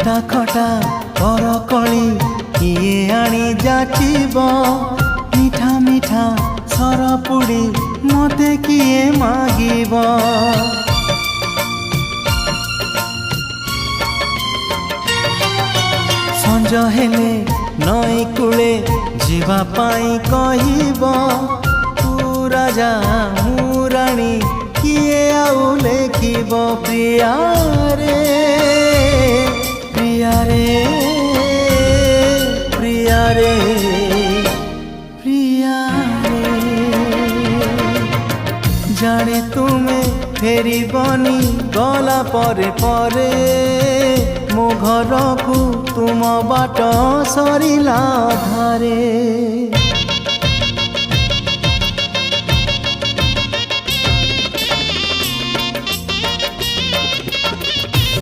खटा खटा करकली किए आनी जाचिब मीठा मीठा सरपुड़ी मते किए मागिब संज हेले नई कूले जीवा पाई कहिब तू राजा मु राणी किए आउ लेखिब प्रिया रे प्रिया रे प्रिया रे प्रिया रे जाने तुमे फेरी बनी गला परे परे मो घर को तुम बाट सरिला धारे।